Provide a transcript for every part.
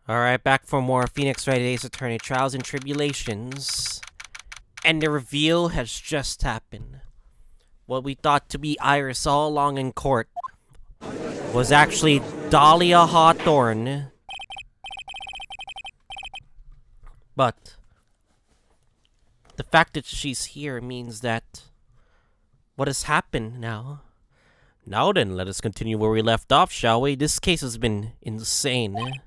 Alright, back for more Phoenix Wright Ace Attorney Trials and Tribulations. And the reveal has just happened. What we thought to be Iris all along in court was actually Dahlia Hawthorne. But the fact that she's here means that what has happened now? Now then, let us continue where we left off, shall we? This case has been insane.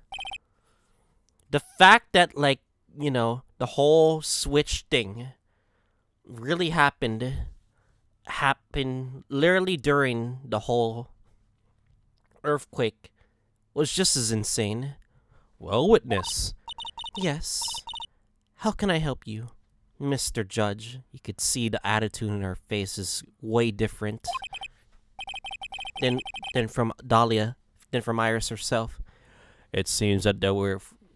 The fact that, the whole switch thing really happened literally during the whole earthquake was just as insane. Well, witness. Yes. How can I help you, Mr. Judge? You could see the attitude in her face is way different than from Dahlia, than from Iris herself. It seems that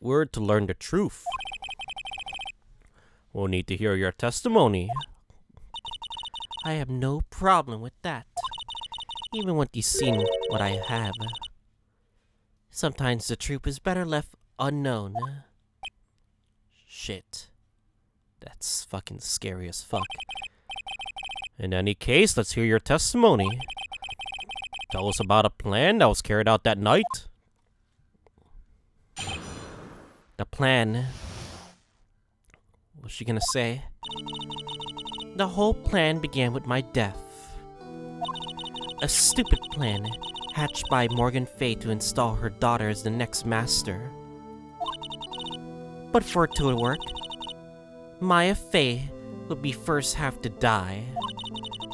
we're to learn the truth. We'll need to hear your testimony. I have no problem with that. Even when you've seen what I have. Sometimes the truth is better left unknown. Shit. That's fucking scary as fuck. In any case, let's hear your testimony. Tell us about a plan that was carried out that night. The plan. What's she gonna say? The whole plan began with my death. A stupid plan hatched by Morgan Fey to install her daughter as the next master. But for it to work, Maya Fey would be first have to die.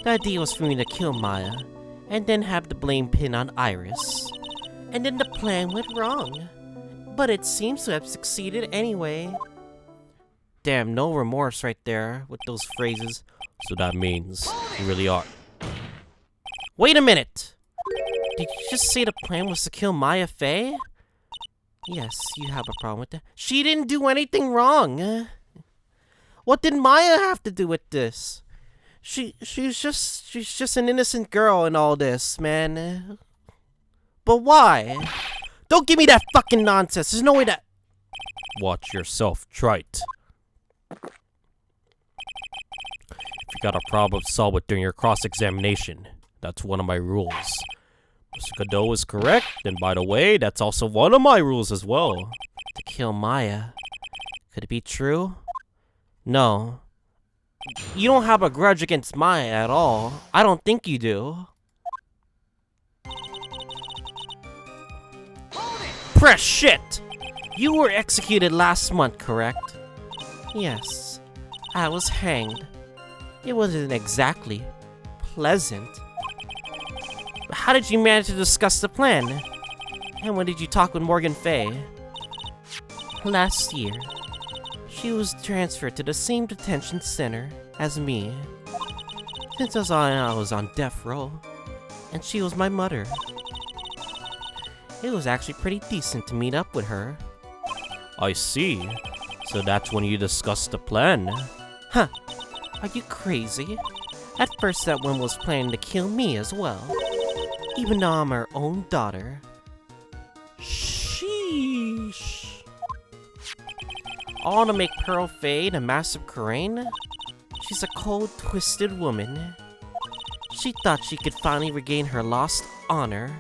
The idea was for me to kill Maya, and then have the blame pin on Iris. And then the plan went wrong. But it seems to have succeeded anyway. Damn, no remorse right there with those phrases. So that means you really are. Wait a minute! Did you just say the plan was to kill Maya Fey? Yes, you have a problem with that. She didn't do anything wrong. What did Maya have to do with this? She's just an innocent girl in all this, man. But why? Don't give me that fucking nonsense. There's no way that... Watch yourself, Trite. If you got a problem, solve it during your cross-examination. That's one of my rules. Mr. Godot is correct, and by the way, that's also one of my rules as well. To kill Maya. Could it be true? No. You don't have a grudge against Maya at all. I don't think you do. Press shit! You were executed last month, correct? Yes. I was hanged. It wasn't exactly pleasant. But how did you manage to discuss the plan? And when did you talk with Morgan Fey? Last year. She was transferred to the same detention center as me. Since I was on death row. And she was my mother. It was actually pretty decent to meet up with her. I see. So that's when you discussed the plan. Huh. Are you crazy? At first that one was planning to kill me as well. Even though I'm her own daughter. Sheesh. All to make Pearl Fey the massive Karain? She's a cold, twisted woman. She thought she could finally regain her lost honor.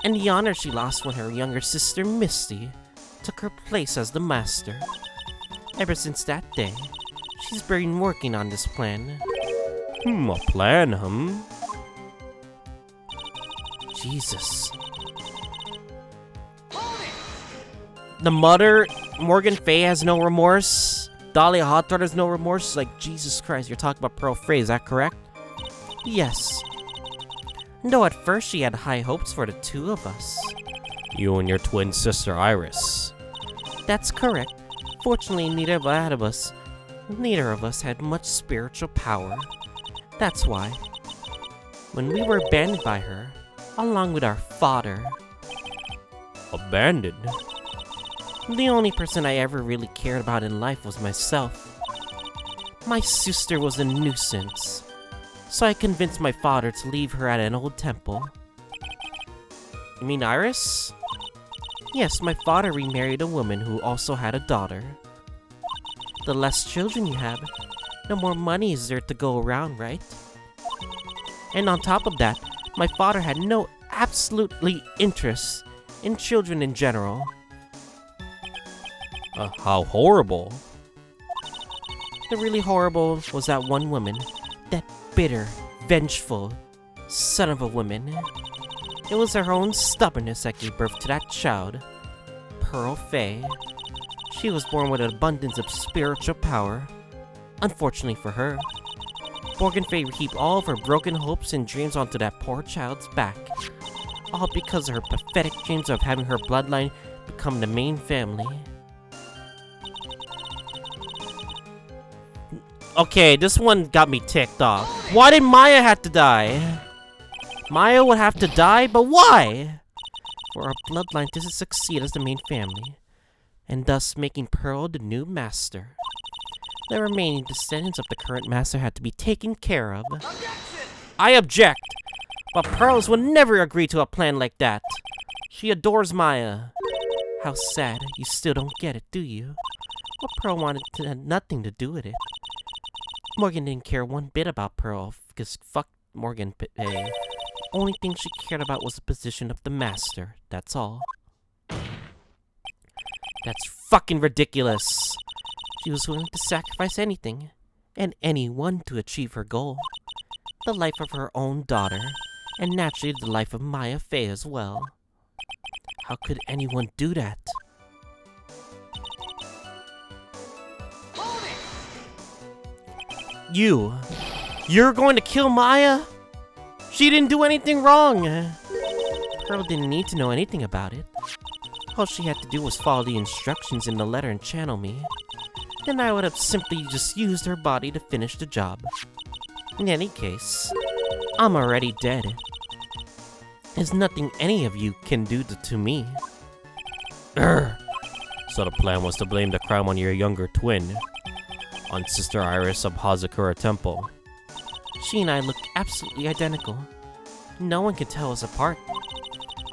And the honor she lost when her younger sister, Misty, took her place as the master. Ever since that day, she's been working on this plan. A plan, Jesus. The mother, Morgan Fey, has no remorse. Dahlia Hawthorne has no remorse. Like, Jesus Christ, you're talking about Pearl Fey, is that correct? Yes. Though at first she had high hopes for the two of us. You and your twin sister, Iris. That's correct. Fortunately, neither of us had much spiritual power. That's why, when we were abandoned by her, along with our father... Abandoned? The only person I ever really cared about in life was myself. My sister was a nuisance. So I convinced my father to leave her at an old temple. You mean Iris? Yes, my father remarried a woman who also had a daughter. The less children you have, the more money is there to go around, right? And on top of that, my father had no absolutely interest in children in general. How horrible. The really horrible was that one woman, that bitter, vengeful son of a woman. It was her own stubbornness that gave birth to that child, Pearl Fey. She was born with an abundance of spiritual power. Unfortunately for her, Morgan Fey heaped all of her broken hopes and dreams onto that poor child's back. All because of her pathetic dreams of having her bloodline become the main family. Okay, this one got me ticked off. Why did Maya have to die? Maya would have to die, but why? For our bloodline to succeed as the main family, and thus making Pearl the new master. The remaining descendants of the current master had to be taken care of. I object! But Pearls would never agree to a plan like that. She adores Maya. How sad, you still don't get it, do you? Well, Pearl wanted to have nothing to do with it. Morgan didn't care one bit about Pearl, because fuck Morgan Fey. The only thing she cared about was the position of the master, that's all. That's fucking ridiculous. She was willing to sacrifice anything, and anyone to achieve her goal. The life of her own daughter, and naturally the life of Maya Fey as well. How could anyone do that? You're going to kill Maya? She didn't do anything wrong! Pearl didn't need to know anything about it. All she had to do was follow the instructions in the letter and channel me. Then I would have simply just used her body to finish the job. In any case, I'm already dead. There's nothing any of you can do to me. So the plan was to blame the crime on your younger twin, on Sister Iris of Hazakura Temple. She and I look absolutely identical. No one can tell us apart.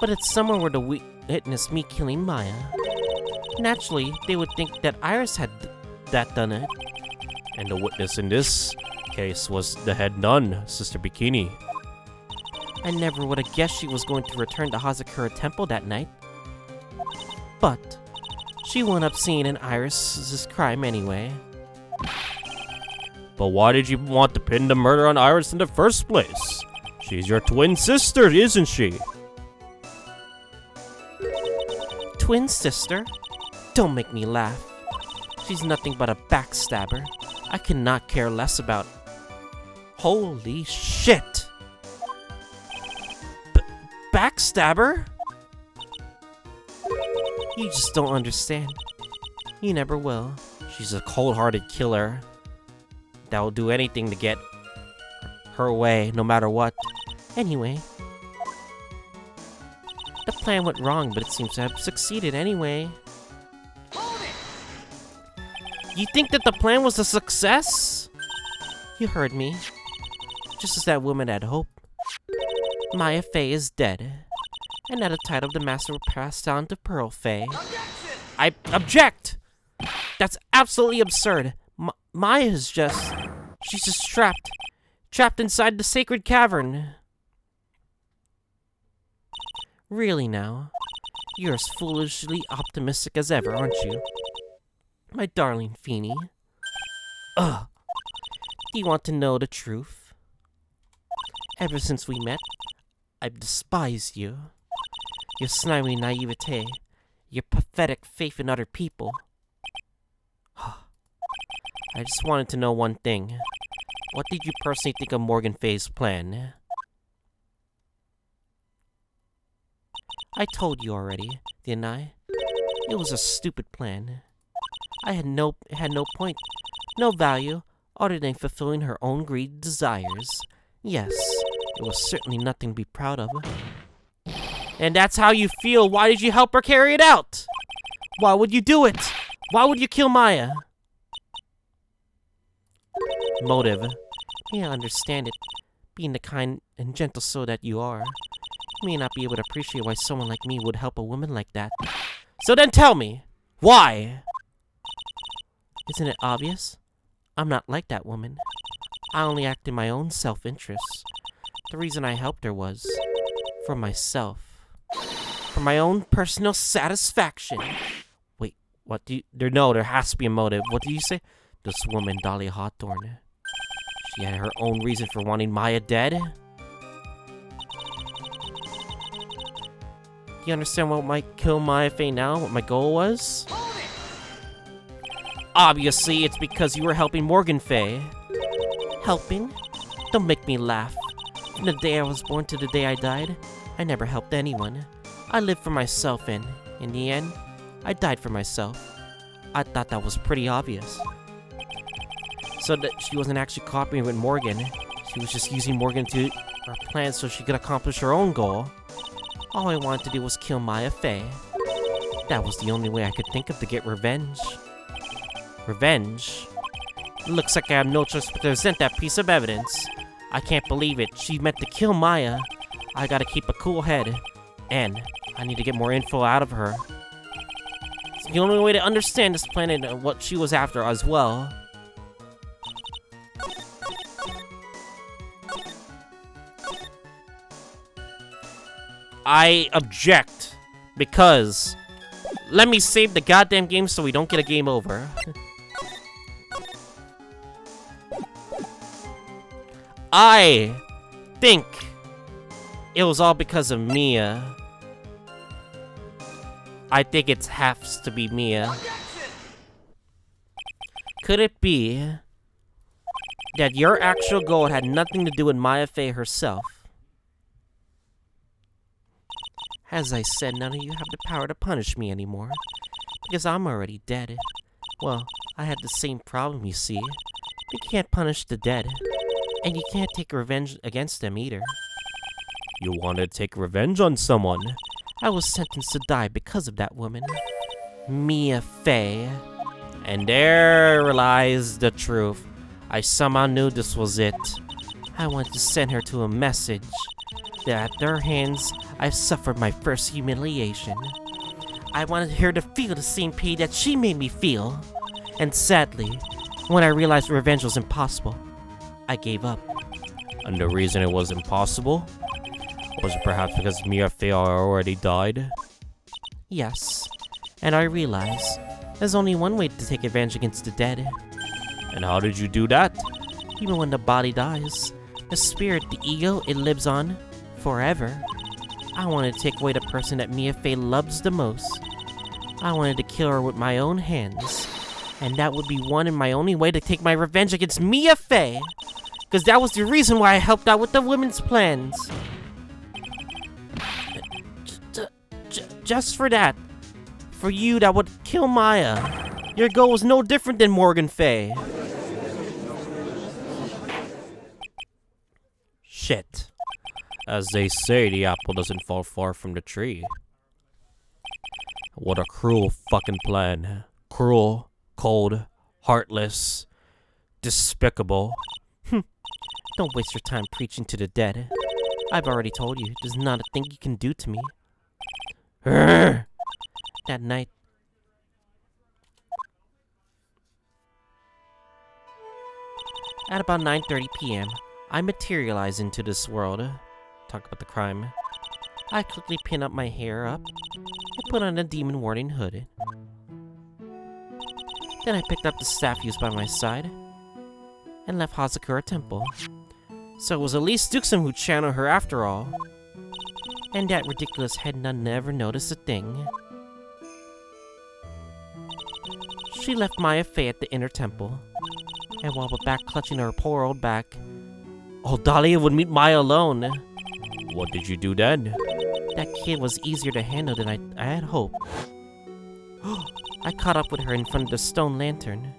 But if someone were to witness me killing Maya, naturally they would think that Iris had done it. And the witness in this case was the head nun, Sister Bikini. I never would have guessed she was going to return to Hazakura Temple that night. But she wound up seeing an Iris' crime anyway. But why did you want to pin the murder on Iris in the first place? She's your twin sister, isn't she? Twin sister? Don't make me laugh. She's nothing but a backstabber. I cannot care less about. Holy shit! Backstabber? You just don't understand. You never will. She's a cold-hearted killer that will do anything to get her way, no matter what. Anyway, the plan went wrong, but it seems to have succeeded anyway. You think that the plan was a success? You heard me. Just as that woman had hoped. Maya Fey is dead, and now the title of the master will pass down to Pearl Fey. I object! That's absolutely absurd. Maya's just... she's just trapped inside the sacred cavern. Really now? You're as foolishly optimistic as ever, aren't you? My darling Feeny. Ugh. Do you want to know the truth? Ever since we met, I've despised you. Your snarly naivete, your pathetic faith in other people. I just wanted to know one thing. What did you personally think of Morgan Fey's plan? I told you already, didn't I? It was a stupid plan. It had no point, no value, other than fulfilling her own greedy desires. Yes, it was certainly nothing to be proud of. And that's how you feel. Why did you help her carry it out? Why would you do it? Why would you kill Maya? Motive. Yeah, I understand it. Being the kind and gentle soul that you are. You may not be able to appreciate why someone like me would help a woman like that. So then tell me, why? Isn't it obvious? I'm not like that woman. I only act in my own self-interest. The reason I helped her was for myself. For my own personal satisfaction. Wait, what do you... there has to be a motive. What do you say? This woman, Dahlia Hawthorne. She had her own reason for wanting Maya dead? Do you understand what might kill Maya Fey now? What my goal was? Obviously, it's because you were helping Morgan Fey. Helping? Don't make me laugh. From the day I was born to the day I died, I never helped anyone. I lived for myself and, in the end, I died for myself. I thought that was pretty obvious. So that she wasn't actually copying with Morgan. She was just using Morgan to her plan so she could accomplish her own goal. All I wanted to do was kill Maya Fey. That was the only way I could think of to get revenge. Revenge? Looks like I have no choice but to present that piece of evidence. I can't believe it. She meant to kill Maya. I gotta keep a cool head. And I need to get more info out of her. It's the only way to understand this planet and what she was after as well. I object. Because... let me save the goddamn game so we don't get a game over. I think it was all because of Mia. I think it has to be Mia. Could it be that your actual goal had nothing to do with Maya Fey herself? As I said, none of you have the power to punish me anymore. Because I'm already dead. Well, I had the same problem, you see. You can't punish the dead. And you can't take revenge against them either. You want to take revenge on someone? I was sentenced to die because of that woman. Maya Fey. And there lies the truth. I somehow knew this was it. I wanted to send her to a message. That at their hands, I've suffered my first humiliation. I wanted her to feel the same pain that she made me feel. And sadly, when I realized revenge was impossible, I gave up. And the reason it was impossible? Was it perhaps because Maya Fey already died? Yes. And I realized there's only one way to take revenge against the dead. And how did you do that? Even when the body dies, the spirit, the ego, it lives on forever. I wanted to take away the person that Maya Fey loves the most. I wanted to kill her with my own hands. And that would be one and my only way to take my revenge against Maya Fey. Because that was the reason why I helped out with the women's plans. Just for that. For you, that would kill Maya. Your goal was no different than Morgan Fey. Shit. As they say, the apple doesn't fall far from the tree. What a cruel fucking plan. Cruel, cold, heartless, despicable. Don't waste your time preaching to the dead. I've already told you, there's not a thing you can do to me. That night, at about 9:30 p.m., I materialized into this world. Talk about the crime. I quickly pin up my hair up and put on a demon warning hood. Then I picked up the staff used by my side and left Hazakura Temple. So it was at least Duxum who channeled her after all. And that ridiculous head nun never noticed a thing. She left Maya Fey at the inner temple. And while we're back clutching her poor old back, old Dahlia would meet Maya alone. What did you do then? That kid was easier to handle than I had hoped. I caught up with her in front of the stone lantern.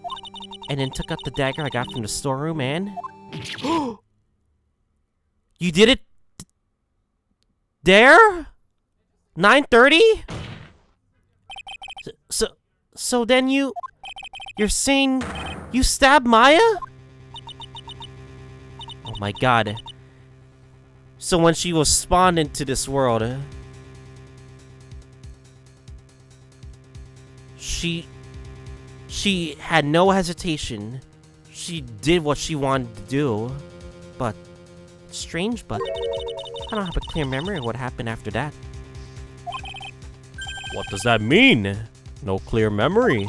And then took out the dagger I got from the storeroom and... You did it? There? 9:30? So then you're saying you stabbed Maya? Oh my god. So when she was spawned into this world, she had no hesitation. She did what she wanted to do. But, strange, but I don't have a clear memory of what happened after that. What does that mean? No clear memory.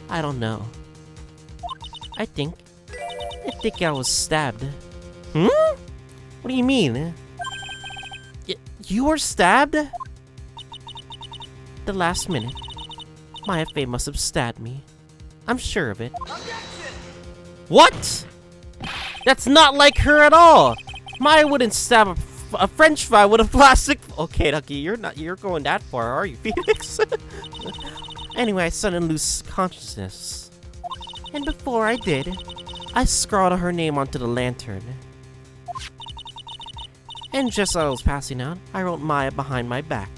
I don't know. I think I was stabbed. Hmm? What do you mean? You were stabbed? The last minute, Maya Fey must have stabbed me. I'm sure of it. What? That's not like her at all. Maya wouldn't stab a French fry with a plastic. Okay, Ducky, you're going that far, are you, Phoenix? Anyway, I suddenly lose consciousness. And before I did, I scrawled her name onto the lantern. And just as I was passing out, I wrote Maya behind my back.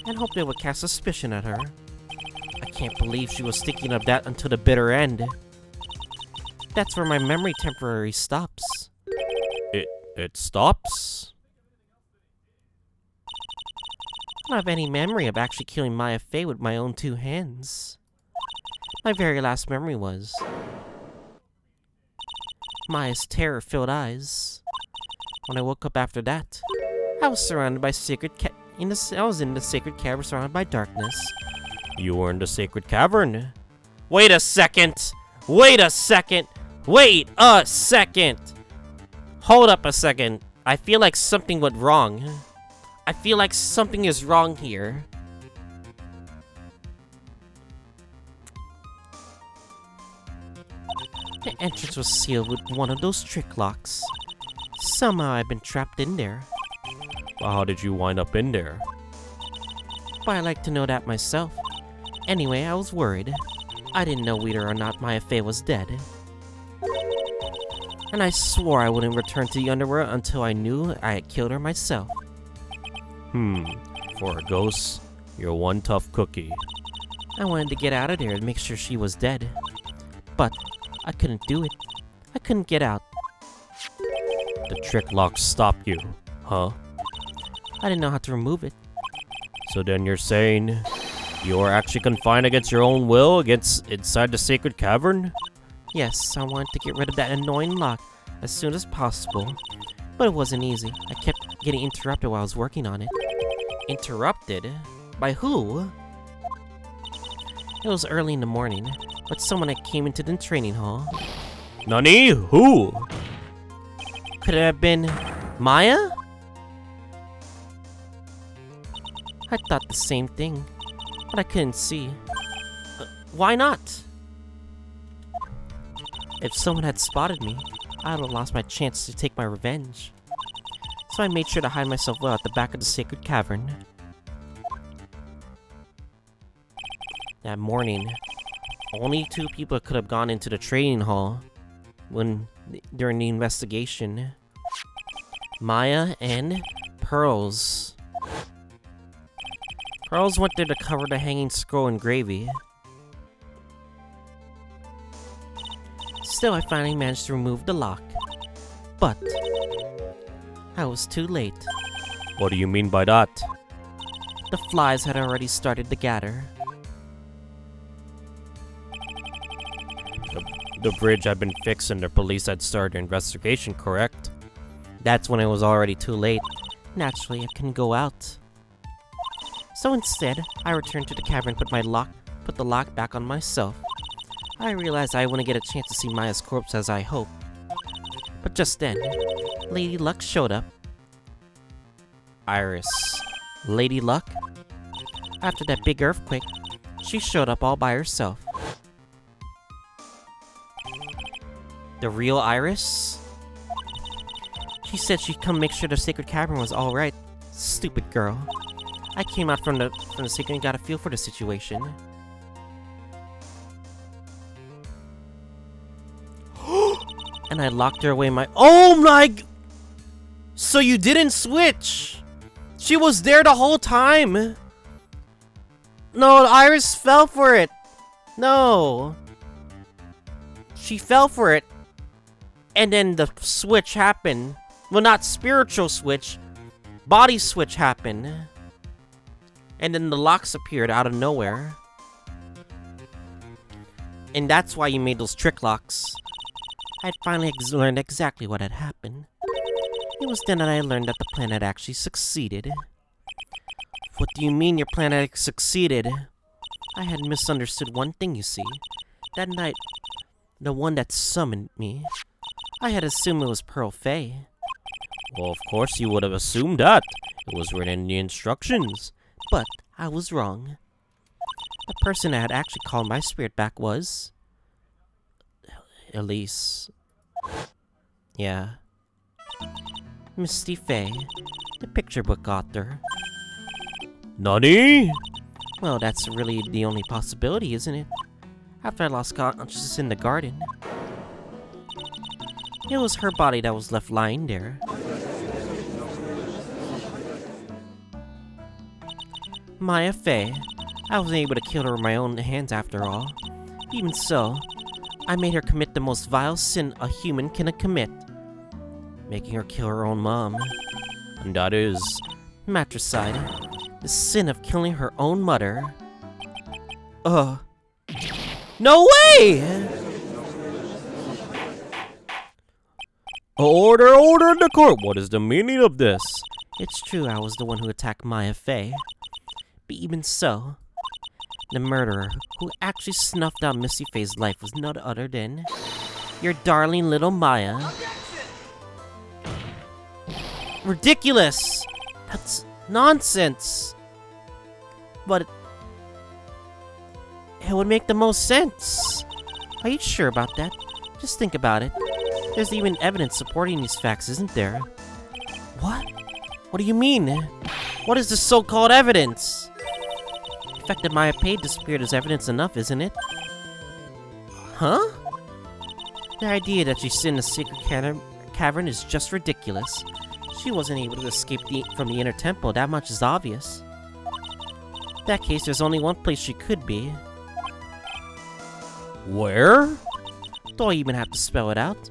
And hoped it would cast suspicion at her. I can't believe she was thinking of that until the bitter end. That's where my memory temporarily stops. It stops? I don't have any memory of actually killing Maya Fey with my own 2 hands. My very last memory was Maya's terror-filled eyes. When I woke up after that, I was surrounded by I was in the sacred cavern surrounded by darkness. You were in the sacred cavern. Wait a second! Wait a second! Wait a second! Hold up a second. I feel like something went wrong. I feel like something is wrong here. The entrance was sealed with one of those trick locks. Somehow I've been trapped in there. Well, how did you wind up in there? But I like to know that myself. Anyway, I was worried. I didn't know whether or not Maya Fey was dead. And I swore I wouldn't return to the underworld until I knew I had killed her myself. For a ghost, you're one tough cookie. I wanted to get out of there and make sure she was dead. But I couldn't do it. I couldn't get out. The trick lock stopped you, huh? I didn't know how to remove it. So then you're saying you were actually confined against your own will inside the sacred cavern? Yes, I wanted to get rid of that annoying lock as soon as possible. But it wasn't easy. I kept getting interrupted while I was working on it. Interrupted? By who? It was early in the morning, but someone that came into the training hall. Nani? Who? Could it have been Maya? I thought the same thing, but I couldn't see. Why not? If someone had spotted me, I would have lost my chance to take my revenge. So I made sure to hide myself well at the back of the sacred cavern. That morning, only 2 people could have gone into the training hall during the investigation. Maya and Pearls. Pearls went there to cover the hanging scroll in gravy. Still, I finally managed to remove the lock. But I was too late. What do you mean by that? The flies had already started to gather. The bridge had been fixed and the police had started an investigation, correct? That's when it was already too late. Naturally, I couldn't go out. So instead, I returned to the cavern and put the lock back on myself. I realized I wouldn't get a chance to see Maya's corpse as I hoped. But just then, Lady Luck showed up. Iris. Lady Luck? After that big earthquake, she showed up all by herself. The real Iris? She said she'd come make sure the sacred cavern was alright. Stupid girl. I came out from the sacred and got a feel for the situation. And I locked her away in my— Oh my— So you didn't switch! She was there the whole time! No, Iris fell for it! No! She fell for it. And then the switch happened. Well, not spiritual switch. Body switch happened. And then the locks appeared out of nowhere. And that's why you made those trick locks. I'd finally learned exactly what had happened. It was then that I learned that the plan had actually succeeded. What do you mean your plan had succeeded? I had misunderstood one thing, you see. That night, the one that summoned me, I had assumed it was Pearl Fey. Well, of course you would have assumed that. It was written in the instructions. But I was wrong. The person that had actually called my spirit back was... Elise. Yeah. Misty Fey, the picture book author. Nani? Well, that's really the only possibility, isn't it? After I lost consciousness in the garden. It was her body that was left lying there. Maya Fey. I wasn't able to kill her with my own hands after all. Even so, I made her commit the most vile sin a human can commit. Making her kill her own mom. And that is... Matricide. The sin of killing her own mother. Ugh. No way! Order in the court! What is the meaning of this? It's true I was the one who attacked Maya Fey. But even so, the murderer who actually snuffed out Misty Fey's life was none other than your darling little Maya. Ridiculous! That's nonsense! But it would make the most sense. Are you sure about that? Just think about it. There's even evidence supporting these facts, isn't there? What? What do you mean? What is this so-called evidence? The fact that Maya Fey disappeared is evidence enough, isn't it? Huh? The idea that she's in the secret cavern is just ridiculous. She wasn't able to escape from the inner temple, that much is obvious. In that case, there's only one place she could be. Where? Don't even have to spell it out.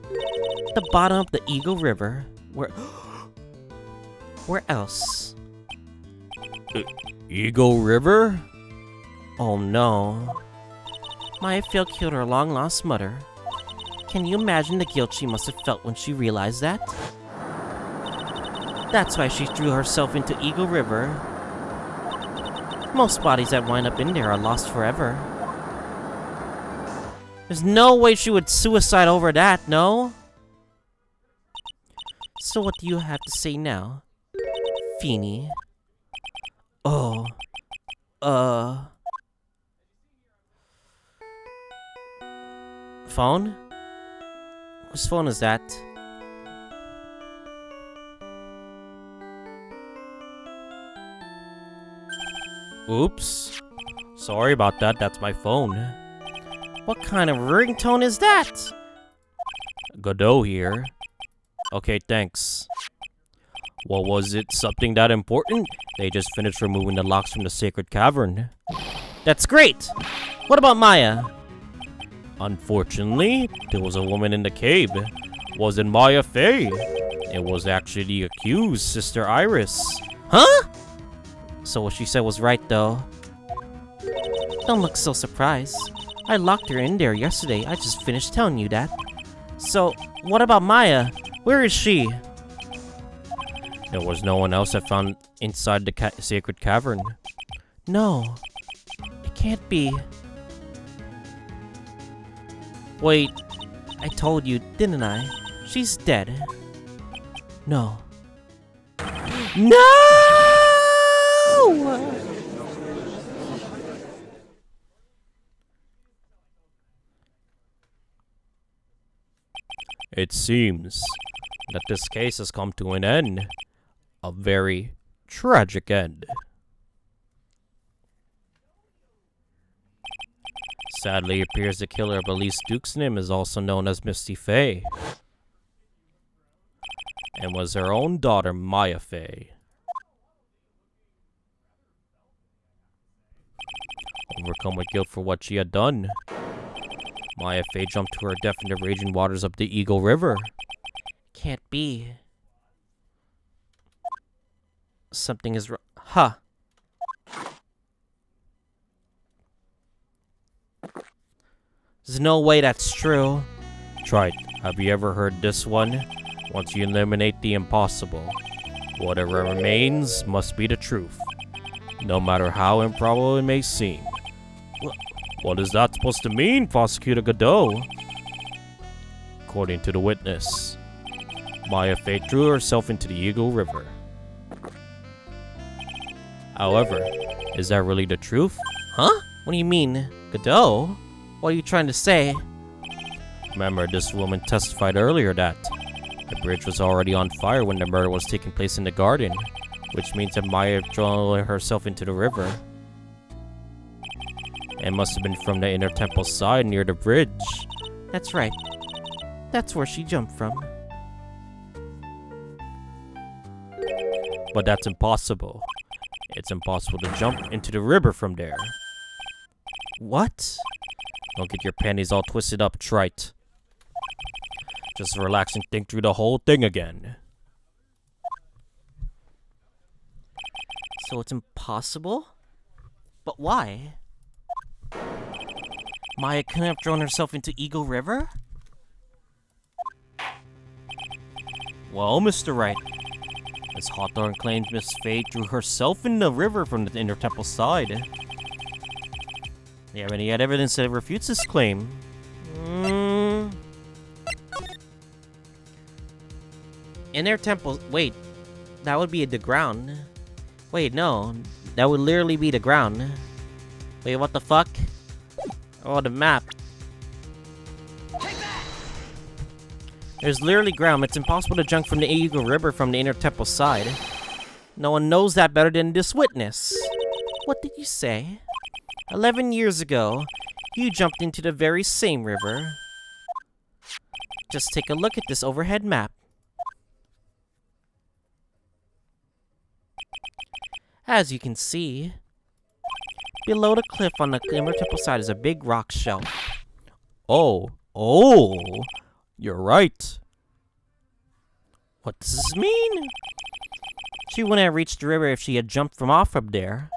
The bottom of the Eagle River. Where else? Eagle River? Oh no. Maya Fey killed her long-lost mother. Can you imagine the guilt she must have felt when she realized that? That's why she threw herself into Eagle River. Most bodies that wind up in there are lost forever. There's no way she would suicide over that, no? So what do you have to say now, Feeny? Oh, phone? Whose phone is that? Oops. Sorry about that, that's my phone. What kind of ringtone is that? Godot here. Okay, thanks. Well, was it something that important? They just finished removing the locks from the sacred cavern. That's great! What about Maya? Unfortunately, there was a woman in the cave. Wasn't Maya Fey. It was actually the accused, Sister Iris. Huh? So what she said was right, though. Don't look so surprised. I locked her in there yesterday. I just finished telling you that. So, what about Maya? Where is she? There was no one else I found inside the sacred cavern. No. It can't be. Wait. I told you, didn't I? She's dead. No. No! It seems that this case has come to an end. A very tragic end. Sadly, it appears the killer of Elise Duke's-Nim is also known as Misty Fey. And was her own daughter, Maya Fey. Overcome with guilt for what she had done, Maya Fey jumped to her death in the raging waters of the Eagle River. Can't be. Something is wrong. Huh. There's no way that's true. Tried. Have you ever heard this one? Once you eliminate the impossible, whatever remains must be the truth, no matter how improbable it may seem. What is that supposed to mean, Prosecutor Godot? According to the witness, Maya Fey threw herself into the Eagle River. However, is that really the truth? Huh? What do you mean? Godot? What are you trying to say? Remember, this woman testified earlier that the bridge was already on fire when the murder was taking place in the garden, which means that Maya threw herself into the river. It must have been from the inner temple side near the bridge. That's right. That's where she jumped from. But that's impossible. It's impossible to jump into the river from there. What? Don't get your panties all twisted up, Trite. Just relax and think through the whole thing again. So it's impossible? But why? Maya couldn't have thrown herself into Eagle River? Well, Mr. Wright, Miss Hawthorne claims Miss Fey threw herself in the river from the inner temple side. Do you have any evidence that refutes this claim? Inner temple. Wait, that would be the ground. Wait, no, that would literally be the ground. Wait, what the fuck? Oh, the map. There's literally ground. It's impossible to jump from the Eagle River from the inner temple side. No one knows that better than this witness. What did you say? 11 years ago, you jumped into the very same river. Just take a look at this overhead map. As you can see, below the cliff on the inner temple side is a big rock shelf. Oh, you're right. What does this mean? She wouldn't have reached the river if she had jumped from off up there.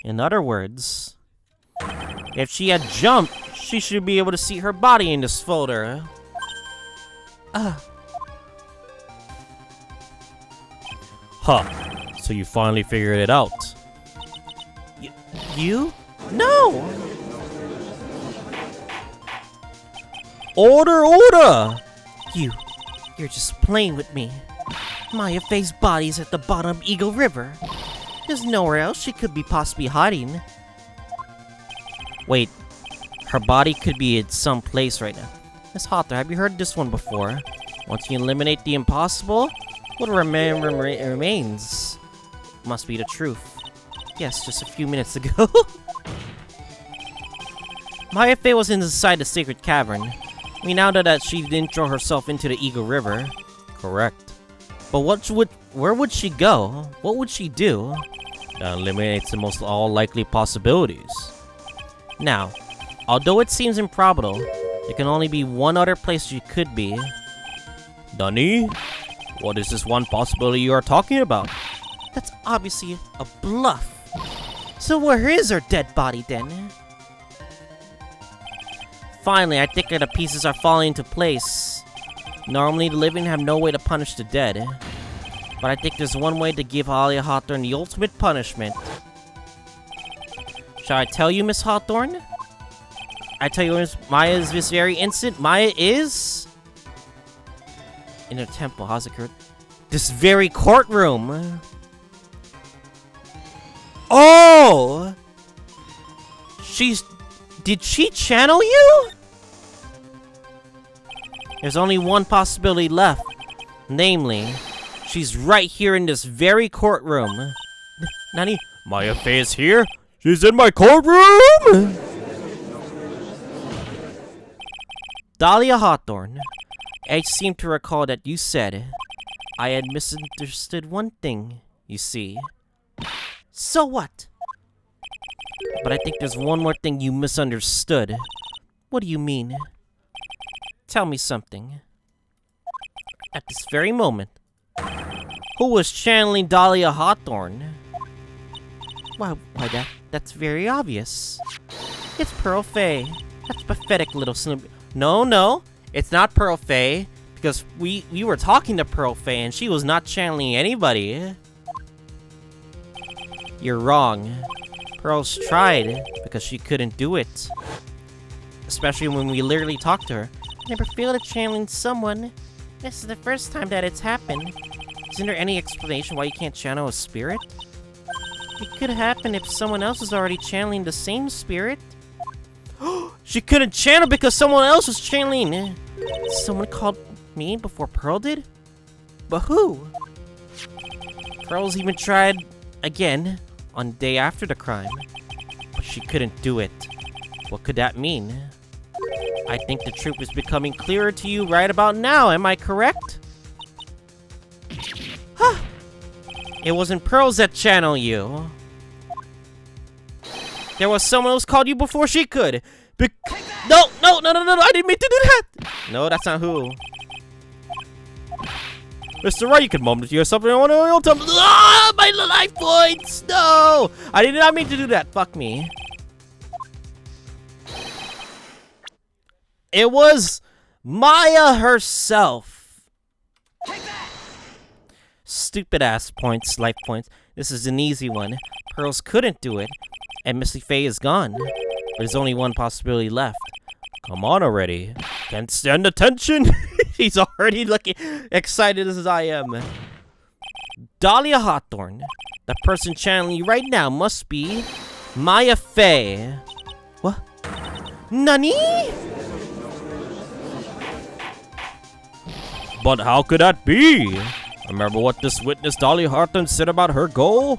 In other words, if she had jumped, she should be able to see her body in this folder. Huh. So you finally figured it out. You? No! Order! You're just playing with me. Maya Fey's body's at the bottom of Eagle River. There's nowhere else she could be possibly hiding. Wait, her body could be in some place right now. Miss Hawthorne, have you heard this one before? Once you eliminate the impossible, what remains must be the truth. Yes, just a few minutes ago. Maya Fey was inside the sacred cavern. We now know that she didn't throw herself into the Eagle River. Correct. But where would she go? What would she do? That eliminates the most all likely possibilities. Now, although it seems improbable, there can only be one other place she could be. Dunny? What is this one possibility you are talking about? That's obviously a bluff. So where is her dead body then? Finally, I think the pieces are falling into place. Normally, the living have no way to punish the dead. But I think there's one way to give Dahlia Hawthorne the ultimate punishment. Shall I tell you, Miss Hawthorne? I tell you, Miss Maya is this very instant. Maya is... in her temple. How's it occurred? This very courtroom. Oh! Did she channel you? There's only one possibility left. Namely, she's right here in this very courtroom. Nani? Maya Fey is here? She's in my courtroom? Dahlia Hawthorne, I seem to recall that you said I had misunderstood one thing, you see. So what? But I think there's one more thing you misunderstood. What do you mean? Tell me something. At this very moment, Who was channeling Dahlia Hawthorne? Why that's very obvious. It's Pearl Fey. That's pathetic little snoop. No, it's not Pearl Fey. Because we were talking to Pearl Fey and she was not channeling anybody. You're wrong. Pearl's tried because she couldn't do it. Especially when we literally talked to her. Never failed at channeling someone. This is the first time that it's happened. Isn't there any explanation why you can't channel a spirit? It could happen if someone else is already channeling the same spirit. She couldn't channel because someone else was channeling. Someone called me before Pearl did? But who? Pearl's even tried again on the day after the crime. But she couldn't do it. What could that mean? I think the truth is becoming clearer to you right about now, am I correct? Huh! It wasn't Pearls that channeled you. There was someone else called you before she could. No, I didn't mean to do that! No, that's not who. Mr. Wright, you can mumble to yourself and on your own time. Ah, my life points! No! I did not mean to do that. Fuck me. It was Maya herself. Stupid ass points, life points. This is an easy one. Pearls couldn't do it, and Missy Fey is gone. There's only one possibility left. Come on already. Can't stand the tension. He's already looking excited as I am. Dahlia Hawthorne. The person channeling you right now must be Maya Fey. What? Nani? But how could that be? Remember what this witness Dahlia Hawthorne said about her goal?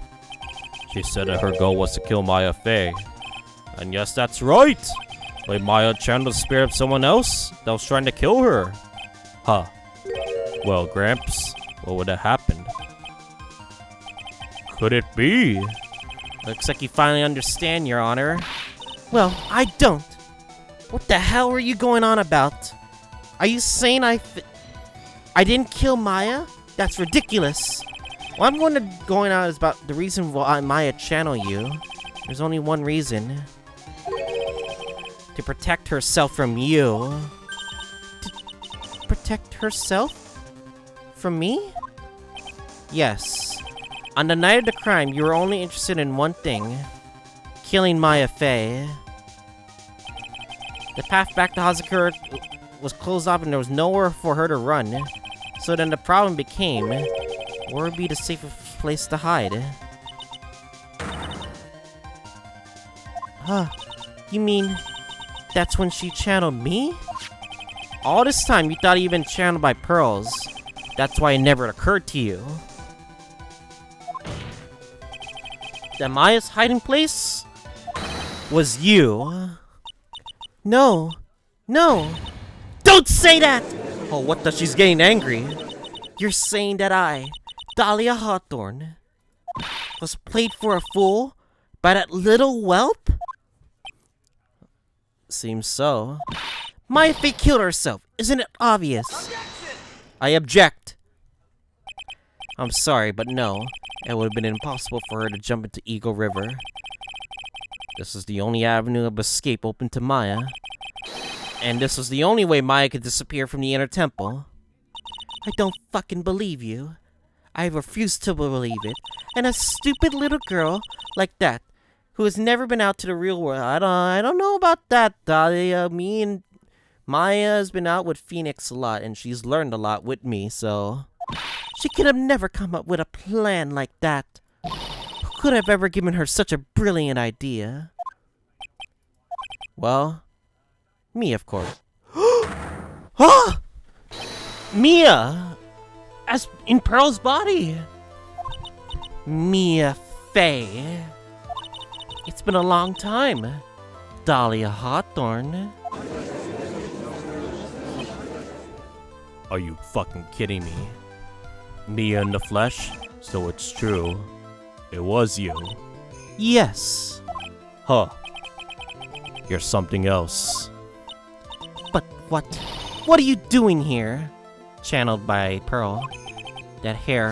She said that her goal was to kill Maya Fey. And yes, that's right. Like Maya channeled the spirit of someone else that was trying to kill her. Huh. Well, Gramps, what would have happened? Could it be? Looks like you finally understand, Your Honor. Well, I don't. What the hell were you going on about? Are you saying I didn't kill Maya? That's ridiculous. What I'm going on is about the reason why Maya channeled you. There's only one reason. To protect herself from you. To protect herself? From me? Yes. On the night of the crime, you were only interested in one thing. Killing Maya Fey. The path back to Hazakura was closed off and there was nowhere for her to run. So then the problem became, where would be the safest place to hide? Huh. You mean, that's when she channeled me? All this time you thought you'd been channeled by Pearls. That's why it never occurred to you. That Maya's hiding place was you. No. No. Don't say that! Oh, what the? She's getting angry. You're saying that I, Dahlia Hawthorne, was played for a fool by that little whelp? Seems so. Maya Fey killed herself. Isn't it obvious? Objection! I object. I'm sorry, but no. It would have been impossible for her to jump into Eagle River. This is the only avenue of escape open to Maya. And this was the only way Maya could disappear from the inner temple. I don't fucking believe you. I refuse to believe it. And a stupid little girl like that, who has never been out to the real world. I don't know about that, Dahlia. Me and Maya has been out with Phoenix a lot, and she's learned a lot with me, so... She could have never come up with a plan like that. Who could have ever given her such a brilliant idea? Well, me, of course. Ah! Mia! As in Pearl's body! Maya Fey. It's been a long time. Dahlia Hawthorne. Are you fucking kidding me? Mia in the flesh? So it's true. It was you. Yes. Huh. You're something else. But what? What are you doing here? Channeled by Pearl. That hair.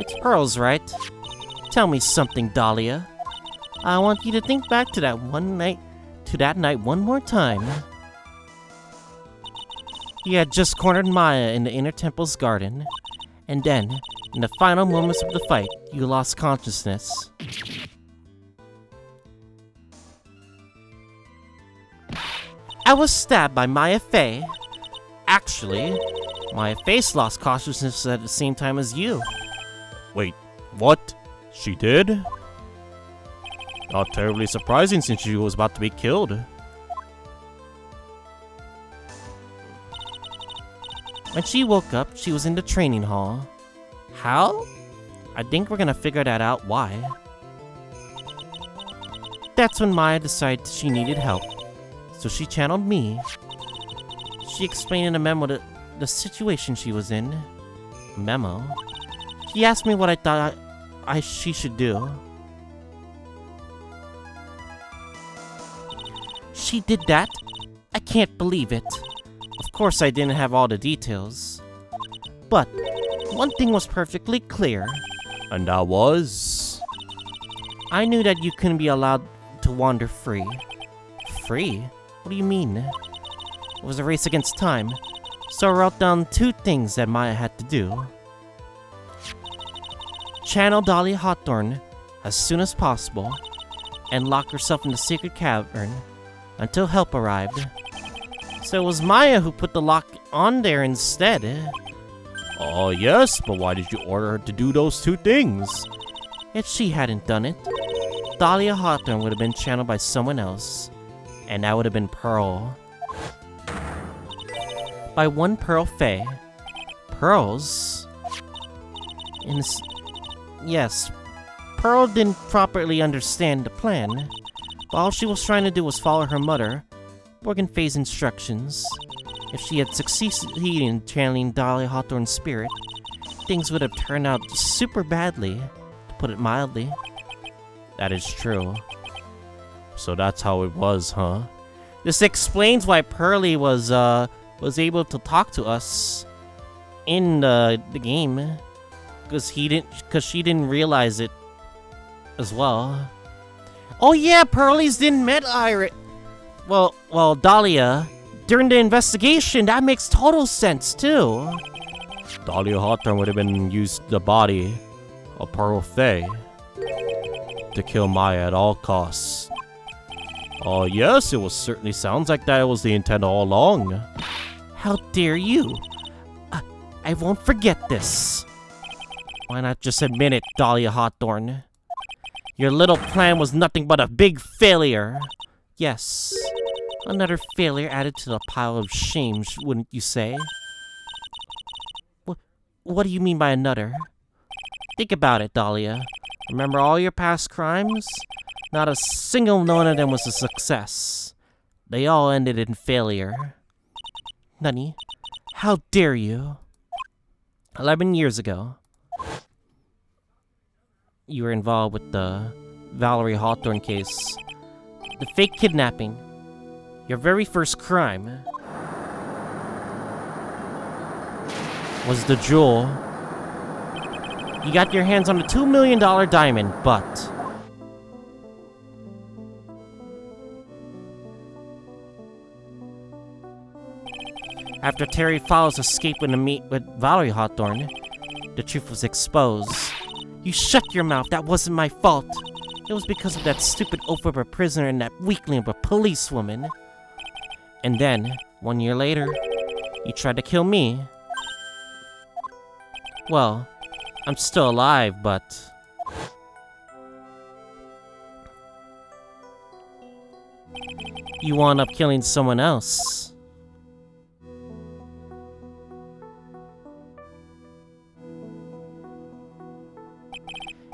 It's pearls, right? Tell me something, Dahlia. I want you to think back to that night one more time. You had just cornered Maya in the inner temple's garden, and then, in the final moments of the fight, you lost consciousness. I was stabbed by Maya Fey. Actually, Maya Fey lost consciousness at the same time as you. Wait, what? She did? Not terribly surprising since she was about to be killed. When she woke up, she was in the training hall. How? I think we're gonna figure that out why. That's when Maya decided she needed help, so she channeled me. She explained in a memo the situation she was in. Memo? She asked me what I thought she should do. She did that? I can't believe it. Of course I didn't have all the details. But one thing was perfectly clear. And that was? I knew that you couldn't be allowed to wander free. Free? What do you mean? It was a race against time, so I wrote down 2 things that Maya had to do. Channel Dahlia Hawthorne as soon as possible, and lock herself in the secret cavern until help arrived. So it was Maya who put the lock on there instead. Oh yes, but why did you order her to do those 2 things? If she hadn't done it, Dahlia Hawthorne would have been channeled by someone else, and that would have been Pearl. By one Pearl Fey. Pearls? Yes, Pearl didn't properly understand the plan, but all she was trying to do was follow her mother, Morgan Fey's instructions. If she had succeeded in channeling Dahlia Hawthorne's spirit, things would have turned out super badly, to put it mildly. That is true. So that's how it was, huh? This explains why Pearly was able to talk to us in the game, because she didn't realize it as well. Oh yeah, Pearly's didn't met Iris. Well, Dahlia. During the investigation, that makes total sense too. Dahlia Hawthorne would have been used the body of Pearl Fey to kill Maya at all costs. Oh yes, it certainly sounds like that was the intent all along. How dare you? I won't forget this. Why not just admit it, Dahlia Hawthorne? Your little plan was nothing but a big failure. Yes, another failure added to the pile of shame, wouldn't you say? What do you mean by another? Think about it, Dahlia. Remember all your past crimes? Not a single one of them was a success. They all ended in failure. Nani, how dare you? 11 years ago, you were involved with the Valerie Hawthorne case. The fake kidnapping. Your very first crime was the jewel. You got your hands on a $2 million diamond, but after Terry Fowles escaped to meet with Valerie Hawthorne, the truth was exposed. You shut your mouth. That wasn't my fault. It was because of that stupid oaf of a prisoner and that weakling of a policewoman. And then, 1 year later, you tried to kill me. Well, I'm still alive, but you wound up killing someone else.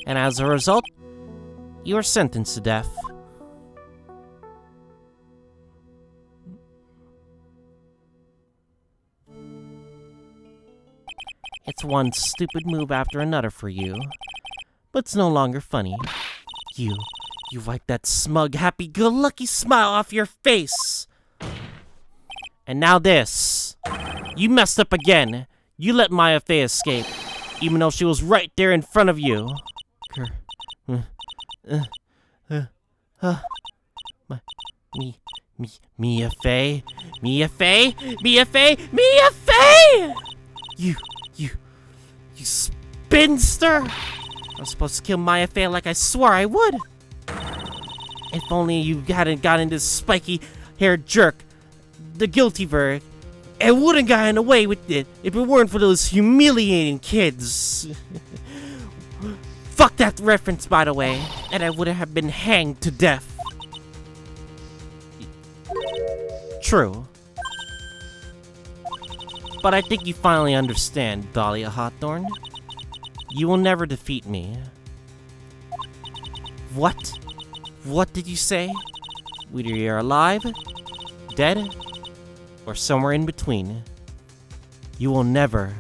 And as a result, you were sentenced to death. It's one stupid move after another for you, but it's no longer funny. You wiped that smug, happy-go-lucky smile off your face. And now this. You messed up again. You let Maya Fey escape. even though she was right there in front of you. Maya Fey? Maya Fey? Maya Fey? Maya Fey! You spinster! I was supposed to kill Maya Fey like I swore I would. If only you hadn't gotten this spiky-haired jerk, the guilty verdict, and wouldn't gotten away with it if it weren't for those humiliating kids. Fuck that reference, by the way, and I would have been hanged to death. True. But I think you finally understand, Dahlia Hawthorne. You will never defeat me. What? What did you say? Whether you're alive, dead, or somewhere in between, you will never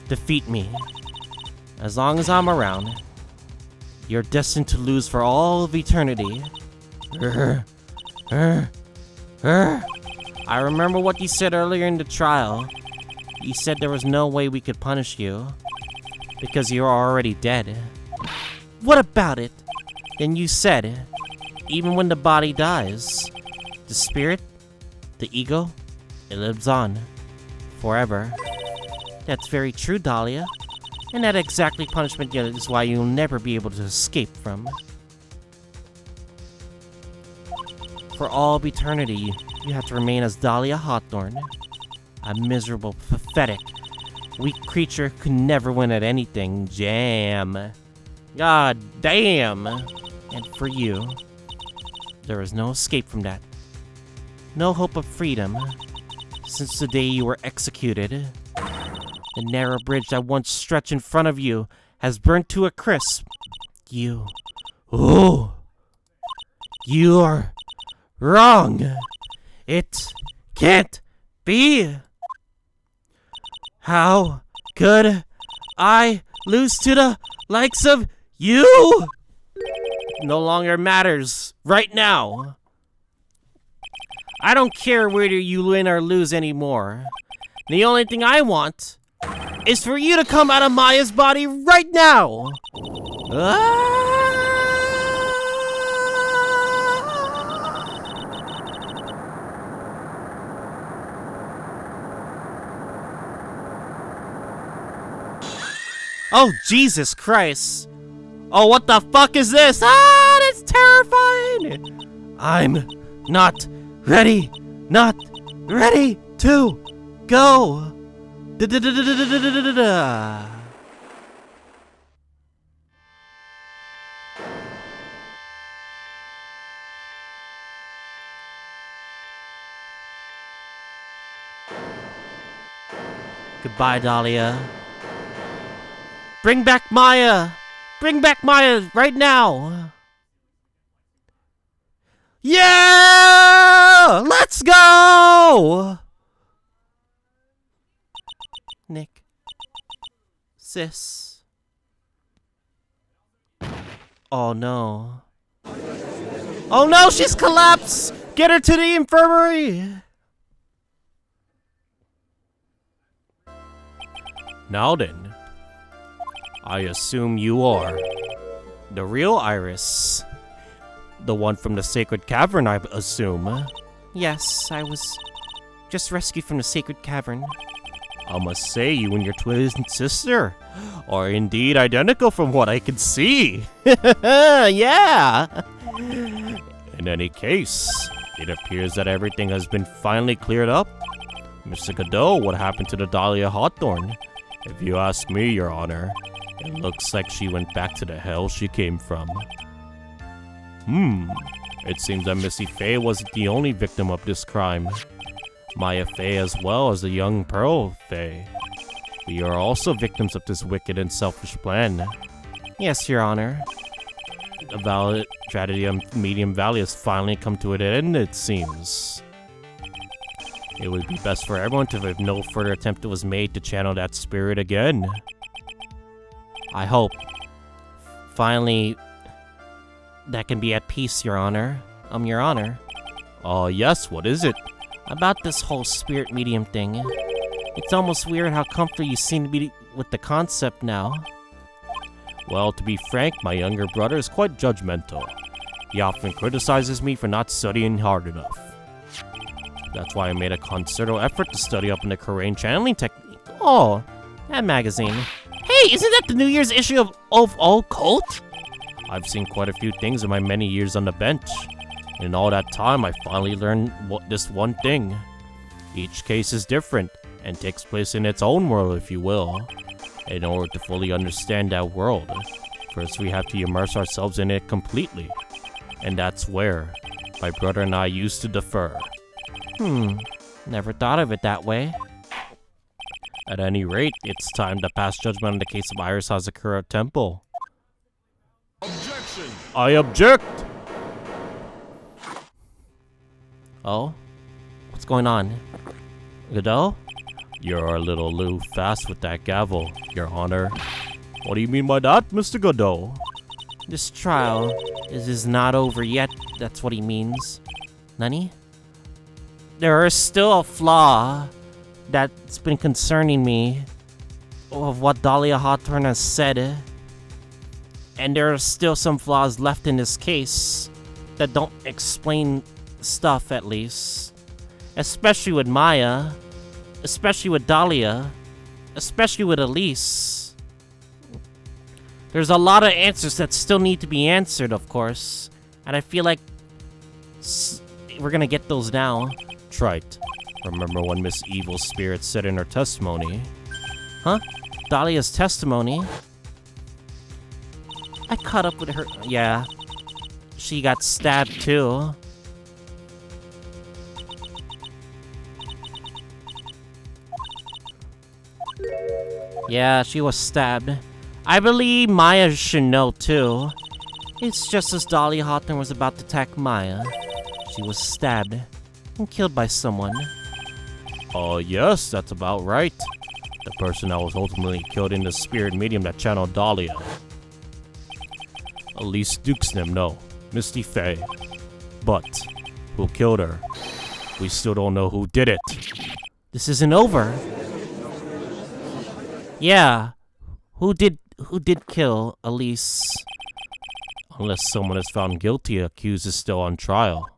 defeat me. As long as I'm around, you're destined to lose for all of eternity. I remember what you said earlier in the trial. You said there was no way we could punish you, because you're already dead. What about it? Then you said, even when the body dies, the spirit, the ego, it lives on. Forever. That's very true, Dahlia. And that exactly punishment is why you'll never be able to escape from. For all of eternity, you have to remain as Dahlia Hawthorne. A miserable, pathetic, weak creature who could never win at anything. Jam. God damn. And for you, there is no escape from that. No hope of freedom. Since the day you were executed, the narrow bridge that once stretched in front of you has burnt to a crisp. You're wrong. It can't be. How could I lose to the likes of you? No longer matters right now. I don't care whether you win or lose anymore. The only thing I want is for you to come out of Maya's body right now. Oh, Jesus Christ. Oh, what the fuck is this? Ah, that's terrifying. I'm not ready to go. Goodbye, Dahlia. Bring back Maya! Bring back Maya right now! Yeah! Let's go! Nick. Sis. Oh no. Oh no, she's collapsed! Get her to the infirmary! Now then, I assume you are the real Iris. The one from the Sacred Cavern, I assume. Yes, I was just rescued from the Sacred Cavern. I must say, you and your twin sister are indeed identical from what I can see. Yeah! In any case, it appears that everything has been finally cleared up. Mr. Godot, what happened to the Dahlia Hawthorne? If you ask me, Your Honor, it looks like she went back to the hell she came from. It seems that Missy Fey wasn't the only victim of this crime. Maya Fey as well as the young Pearl Fey. We are also victims of this wicked and selfish plan. Yes, Your Honor. The valid tragedy of Medium Valley has finally come to an end, it seems. It would be best for everyone if no further attempt was made to channel that spirit again. I hope. Finally, that can be at peace, Your Honor. Your Honor. Yes, what is it? About this whole spirit medium thing. It's almost weird how comfortable you seem to be with the concept now. Well, to be frank, my younger brother is quite judgmental. He often criticizes me for not studying hard enough. That's why I made a concerted effort to study up in the Korean channeling technique. Oh, that magazine. Hey, isn't that the New Year's issue of Occult? I've seen quite a few things in my many years on the bench. In all that time, I finally learned this one thing. Each case is different and takes place in its own world, if you will. In order to fully understand that world, first we have to immerse ourselves in it completely. And that's where my brother and I used to differ. Never thought of it that way. At any rate, it's time to pass judgment on the case of Iris Hazakura Temple. Objection! I object! Oh? What's going on? Godot? You're a little fast with that gavel, Your Honor. What do you mean by that, Mr. Godot? This trial is not over yet, that's what he means. Nani? There is still a flaw that's been concerning me of what Dahlia Hawthorne has said. And there are still some flaws left in this case that don't explain stuff, at least. Especially with Maya. Especially with Dahlia. Especially with Elise. There's a lot of answers that still need to be answered, of course. And I feel like we're gonna get those now. Trite. Remember when Miss Evil Spirit said in her testimony? Huh? Dahlia's testimony? I caught up with her. Yeah. She got stabbed too. Yeah, she was stabbed. I believe Maya should know too. It's just as Dahlia Hawthorne was about to attack Maya. She was stabbed and killed by someone. Oh, yes, that's about right. The person that was ultimately killed in the spirit medium that channeled Dahlia. Elise Dukesnim, no. Misty Fey. But, who killed her? We still don't know who did it. This isn't over. Yeah. Who did kill Elise? Unless someone is found guilty, accused is still on trial.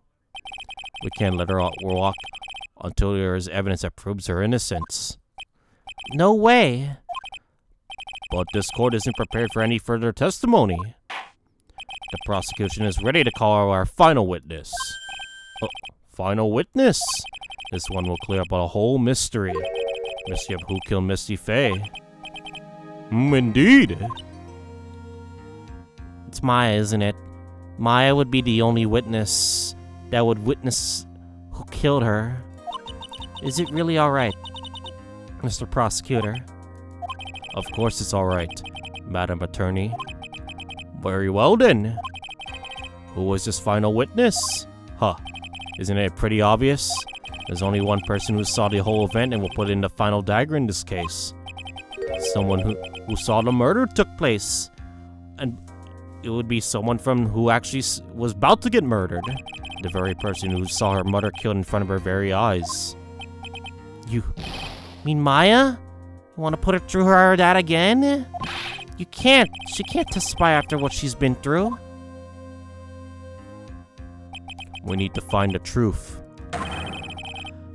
We can't let her walk until there is evidence that proves her innocence. No way. But this court isn't prepared for any further testimony. The prosecution is ready to call our final witness. Final witness? This one will clear up a whole mystery. Mystery of who killed Misty Fey. Indeed. It's Maya, isn't it? Maya would be the only witness that would witness who killed her. Is it really alright, Mr. Prosecutor? Of course it's alright, Madam Attorney. Very well then. Who was this final witness? Huh. Isn't it pretty obvious? There's only one person who saw the whole event and will put in the final dagger in this case. Someone who saw the murder took place. And it would be someone from who actually was about to get murdered. The very person who saw her mother killed in front of her very eyes. You mean Maya? You want to put her through her that again? You can't. She can't testify after what she's been through. We need to find the truth.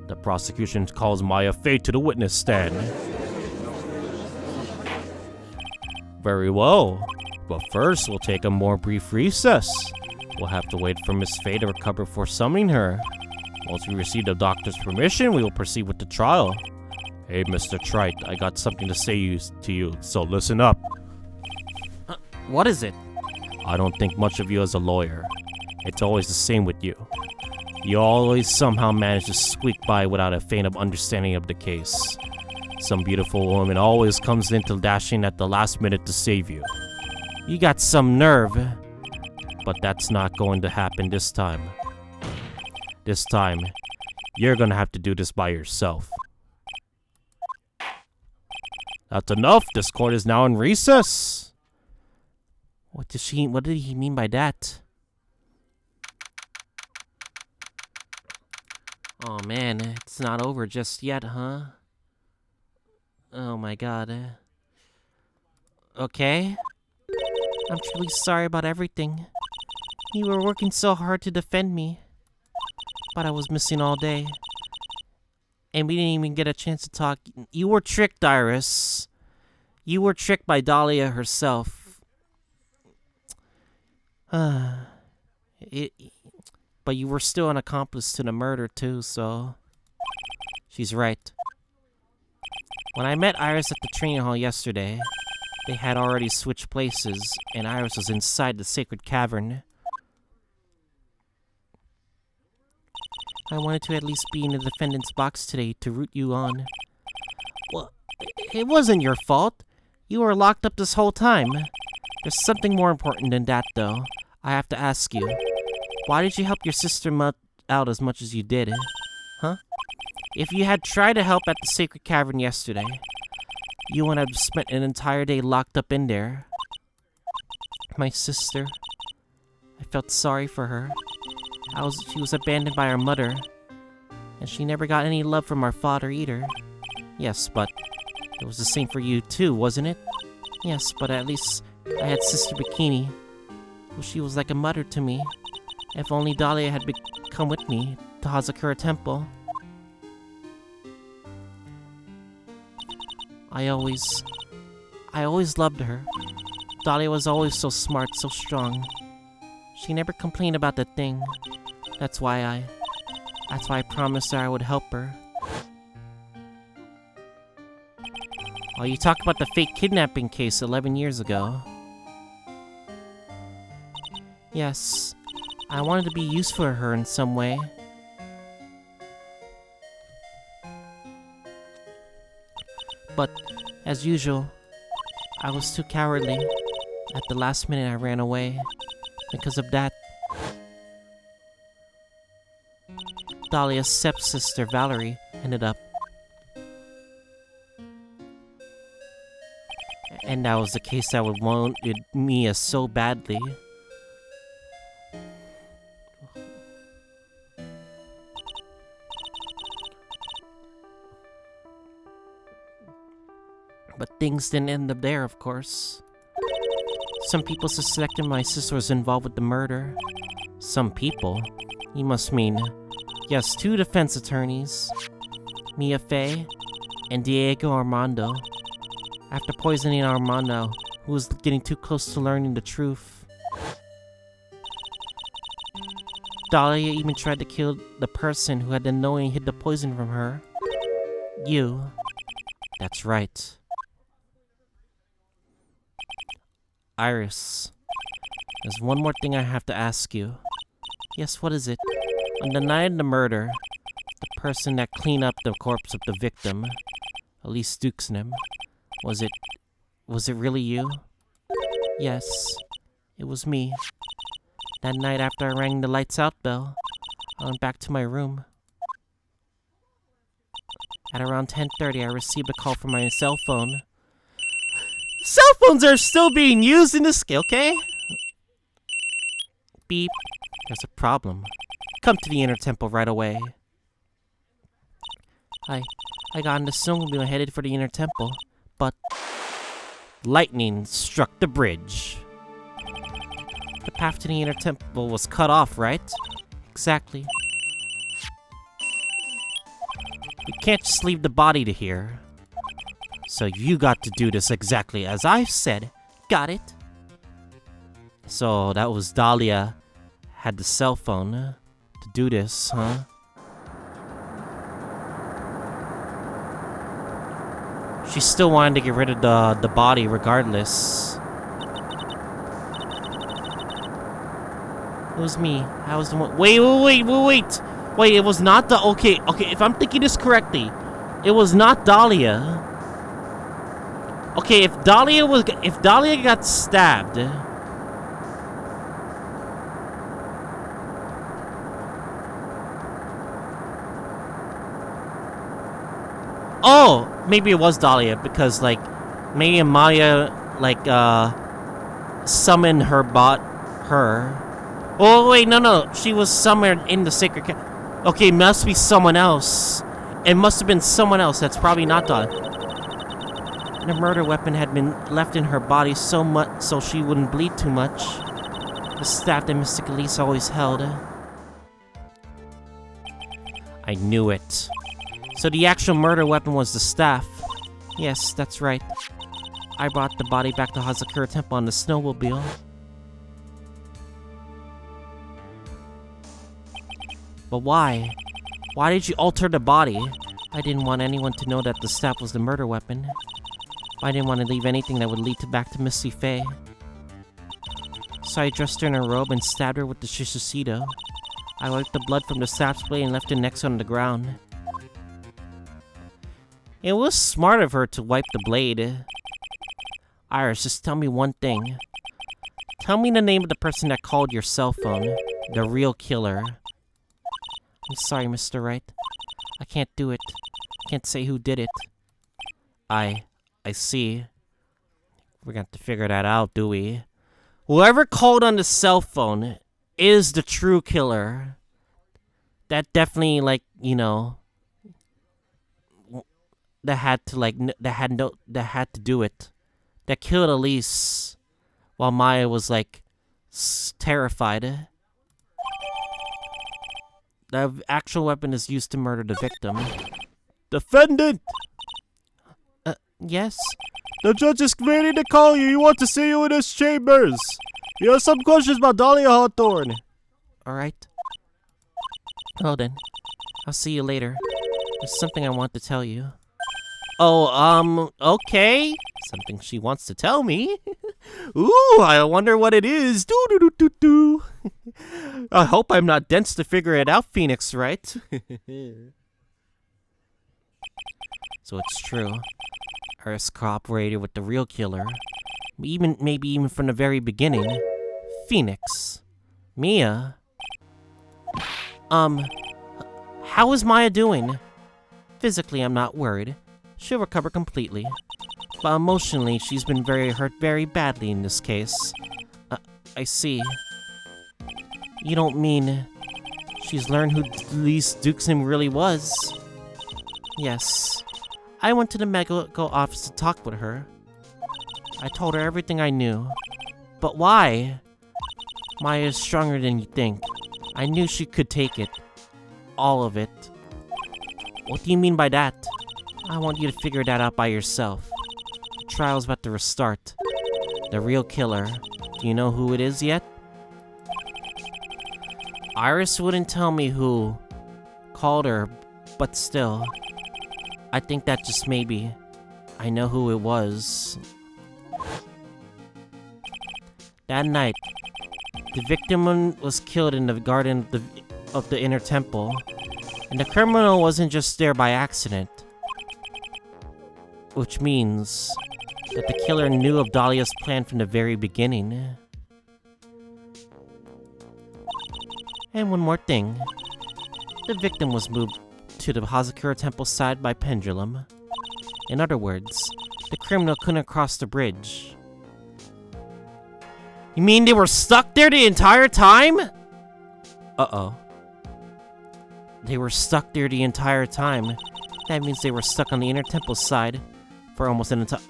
The prosecution calls Maya Fey to the witness stand. Very well. But first, we'll take a more brief recess. We'll have to wait for Miss Fey to recover before summoning her. Once we receive the doctor's permission, we will proceed with the trial. Hey, Mr. Trite, I got something to say to you, so listen up. What is it? I don't think much of you as a lawyer. It's always the same with you. You always somehow manage to squeak by without a feint of understanding of the case. Some beautiful woman always comes into dashing at the last minute to save you. You got some nerve. But that's not going to happen this time. This time, you're gonna have to do this by yourself. That's enough. This court is now in recess. What did he mean by that? Oh man, it's not over just yet, huh? Oh my god. okay? I'm truly sorry about everything. You were working so hard to defend me, but I was missing all day. And we didn't even get a chance to talk. You were tricked, Iris. You were tricked by Dahlia herself. But you were still an accomplice to the murder, too, so... She's right. When I met Iris at the training hall yesterday, they had already switched places, and Iris was inside the sacred cavern. I wanted to at least be in the defendant's box today to root you on. Well, it wasn't your fault. You were locked up this whole time. There's something more important than that, though. I have to ask you. Why did you help your sister out as much as you did? Huh? If you had tried to help at the sacred cavern yesterday, you would have spent an entire day locked up in there. My sister. I felt sorry for her. She was abandoned by her mother, and she never got any love from our father either. Yes, but it was the same for you too, wasn't it? Yes, but at least I had Sister Bikini. Well, she was like a mother to me. If only Dahlia had come with me to Hazakura Temple. I always loved her. Dahlia was always so smart, so strong. She never complained about the thing. That's why I promised her I would help her. Oh, you talk about the fake kidnapping case 11 years ago. Yes, I wanted to be useful for her in some way. But, as usual, I was too cowardly. At the last minute, I ran away. Because of that, Dahlia's stepsister, Valerie, ended up. And that was the case that would wanted Mia so badly. But things didn't end up there, of course. Some people suspected my sister was involved with the murder. Some people? You must mean... Yes, 2 defense attorneys. Maya Fey and Diego Armando. After poisoning Armando, who was getting too close to learning the truth. Dahlia even tried to kill the person who had unknowingly hid the poison from her. You. That's right. Iris, there's one more thing I have to ask you. Yes, what is it? On the night of the murder, the person that cleaned up the corpse of the victim, Elise Duxnam, was it really you? Yes, it was me. That night after I rang the lights out bell, I went back to my room. At around 10:30, I received a call from my cell phone. Cell phones are still being used in this, okay? Beep. There's a problem. Come to the inner temple right away. I got in the snowmobile headed for the inner temple, but lightning struck the bridge. The path to the inner temple was cut off, right? Exactly. We can't just leave the body to here. So you got to do this exactly as I've said. Got it? So that was Dahlia had the cell phone to do this, huh? She still wanted to get rid of the body regardless. It was me. I was the one. Wait, it was not the. Okay, if I'm thinking this correctly, it was not Dahlia. Okay, if Dahlia got stabbed. Oh, maybe it was Dahlia because maybe Maya summoned her. Oh wait, no, she was somewhere in the sacred okay, must be someone else. It must have been someone else. That's probably not Dahlia. And a murder weapon had been left in her body so she wouldn't bleed too much. The staff that Mystic Elise always held. I knew it. So the actual murder weapon was the staff. Yes, that's right. I brought the body back to Hazakura Temple on the snowmobile. But why? Why did you alter the body? I didn't want anyone to know that the staff was the murder weapon. I didn't want to leave anything that would lead back to Missy Fey. So I dressed her in her robe and stabbed her with the Shishido. I wiped the blood from the staff's blade and left it next on the ground. It was smart of her to wipe the blade. Iris, just tell me one thing. Tell me the name of the person that called your cell phone. The real killer. I'm sorry, Mr. Wright. I can't do it. Can't say who did it. I see. We're gonna have to figure that out, do we? Whoever called on the cell phone is the true killer. That definitely, like, you know, that had to do it. That killed Elise while Maya was, like, terrified. The actual weapon is used to murder the victim. Defendant! Yes? The judge is ready to call you. He wants to see you in his chambers. He has some questions about Dahlia Hawthorne. Alright. Well then, I'll see you later. There's something I want to tell you. Oh, okay. Something she wants to tell me. Ooh, I wonder what it is. Do. I hope I'm not dense to figure it out, Phoenix, right? So it's true. Iris cooperated with the real killer. Maybe even from the very beginning. Phoenix. Mia. How is Maya doing? Physically, I'm not worried. She'll recover completely. But emotionally, she's been hurt very badly in this case. I see. You don't mean she's learned who Elise Dukesman really was? Yes. I went to the medical office to talk with her. I told her everything I knew. But why? Maya is stronger than you think. I knew she could take it. All of it. What do you mean by that? I want you to figure that out by yourself. The trial's about to restart. The real killer. Do you know who it is yet? Iris wouldn't tell me who called her, but still. I think that just maybe. I know who it was. That night, the victim was killed in the garden of the inner temple. And the criminal wasn't just there by accident. Which means that the killer knew of Dahlia's plan from the very beginning. And one more thing. The victim was moved to the Hazakura Temple side by pendulum. In other words, the criminal couldn't cross the bridge. You mean they were stuck there the entire time? Uh-oh. They were stuck there the entire time. That means they were stuck on the inner temple side for almost an entire...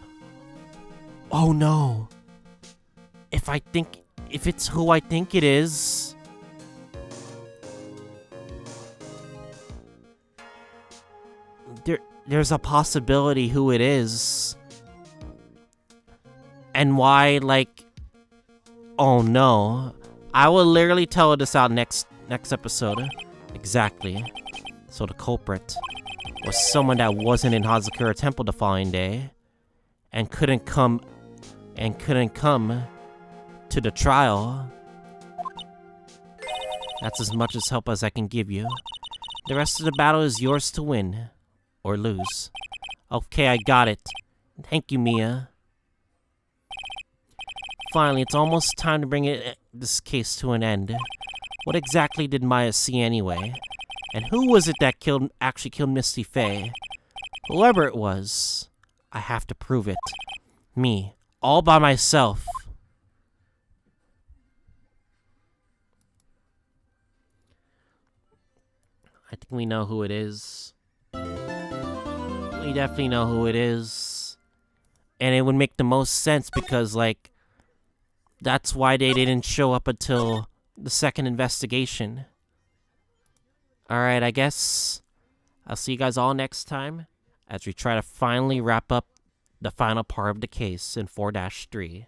Oh no. If it's who I think it is... There's a possibility who it is. And why, like... Oh no. I will literally tell this out next episode. Exactly. So the culprit was someone that wasn't in Hazakura Temple the following day. And couldn't come to the trial. That's as much as help as I can give you. The rest of the battle is yours to win. Or lose. Okay, I got it. Thank you, Mia. Finally, it's almost time to bring this case to an end. What exactly did Maya see anyway? And who was it that actually killed Misty Fey? Whoever it was, I have to prove it. Me. All by myself. I think we know who it is. We definitely know who it is. And it would make the most sense because, like, that's why they didn't show up until the second investigation. Alright, I guess I'll see you guys all next time as we try to finally wrap up the final part of the case in 4-3.